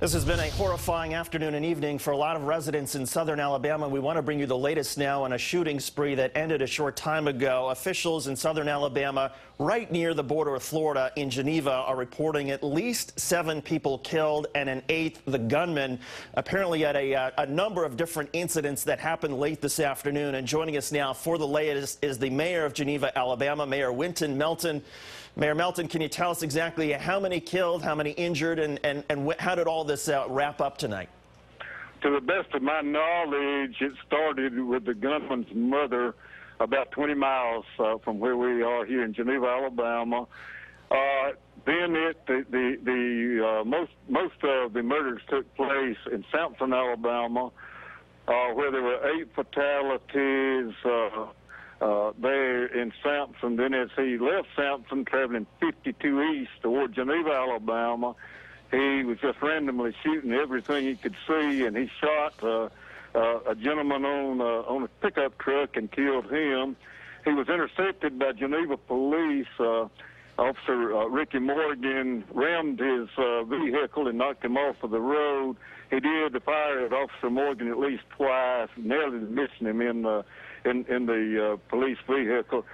This has been a horrifying afternoon and evening for a lot of residents in southern Alabama. We want to bring you the latest now on a shooting spree that ended a short time ago. Officials in southern Alabama, right near the border with Florida in Geneva, are reporting at least 7 people killed and an 8th, the gunman, apparently at a number of different incidents that happened late this afternoon. And joining us now for the latest is the mayor of Geneva, Alabama, Mayor Wynton Melton. Mayor Melton, can you tell us exactly how many killed, how many injured, and how did all this wrap up tonight? To the best of my knowledge, it started with the gunman's mother about 20 miles from where we are here in Geneva, Alabama. Then most of the murders took place in Samson, Alabama, where there were 8 fatalities there in Samson. Then as he left Samson, traveling 52 east toward Geneva, Alabama, he was just randomly shooting everything he could see, and he shot a gentleman on a pickup truck and killed him. He was intercepted by Geneva police. Officer Ricky Morgan rammed his vehicle and knocked him off of the road. He did fire at Officer Morgan at least twice, narrowly missing him in the police vehicle.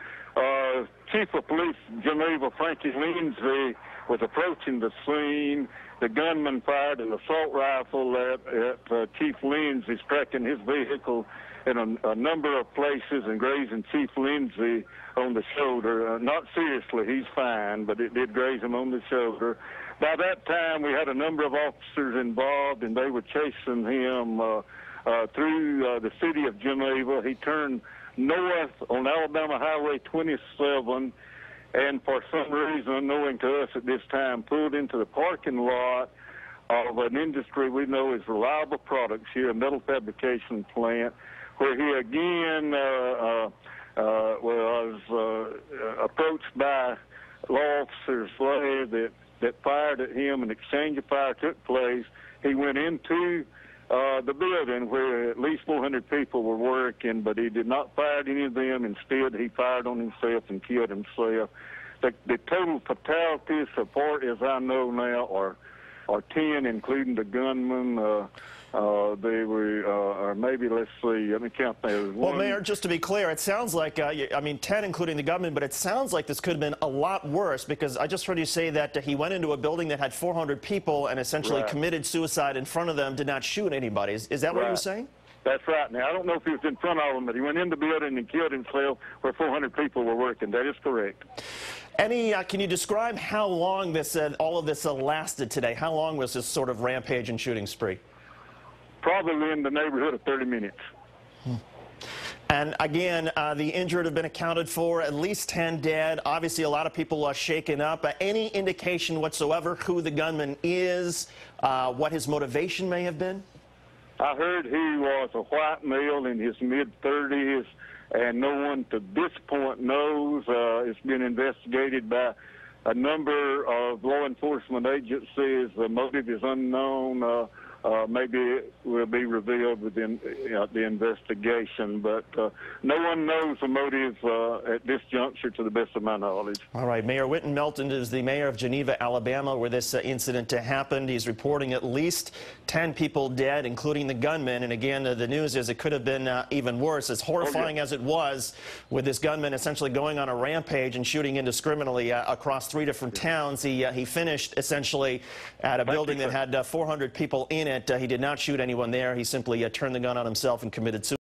Chief of Police Geneva, Frankie Lindsay, was approaching the scene. The gunman fired an assault rifle at Chief Lindsay, striking his vehicle in a number of places and grazing Chief Lindsay on the shoulder. Not seriously, he's fine, but it did graze him on the shoulder. By that time, we had a number of officers involved, and they were chasing him through the city of Geneva. He turned north on Alabama Highway 27, and for some reason, unknowing to us at this time, pulled into the parking lot of an industry we know is Reliable Products here, a metal fabrication plant, where he again was approached by law officers there that fired at him. An exchange of fire took place. He went into the building where at least 400 people were working, but he did not fire at any of them. Instead, he fired on himself and killed himself. The total fatalities, so far as I know now, are 10, including the gunman. They were, or maybe, let's see, let me count there. Well, Mayor, just to be clear, it sounds like, I mean, 10 including the gunman, but it sounds like this could have been a lot worse, because I just heard you say that he went into a building that had 400 people and essentially committed suicide in front of them, did not shoot anybody. Is that what you're saying? That's right. Now, I don't know if he was in front of them, but he went in the building and killed himself where 400 people were working. That is correct. Can you describe how long this, all of this lasted today? How long was this sort of rampage and shooting spree? Probably in the neighborhood of 30 minutes. And again, the injured have been accounted for, at least 10 dead. Obviously, a lot of people are shaken up. Any indication whatsoever who the gunman is, what his motivation may have been? I heard he was a white male in his mid-30s, and no one to this point knows. It's been investigated by a number of law enforcement agencies. The motive is unknown. Maybe it will be revealed within the investigation, but no one knows the motive at this juncture, to the best of my knowledge. All right, Mayor Wynton Melton is the mayor of Geneva, Alabama, where this incident happened. He's reporting at least 10 people dead, including the gunman. And again, the news is it could have been even worse. As horrifying as it was, with this gunman essentially going on a rampage and shooting indiscriminately across 3 different towns, he finished essentially at a building that had 400 people in it. He did not shoot anyone there. He simply turned the gun on himself and committed suicide.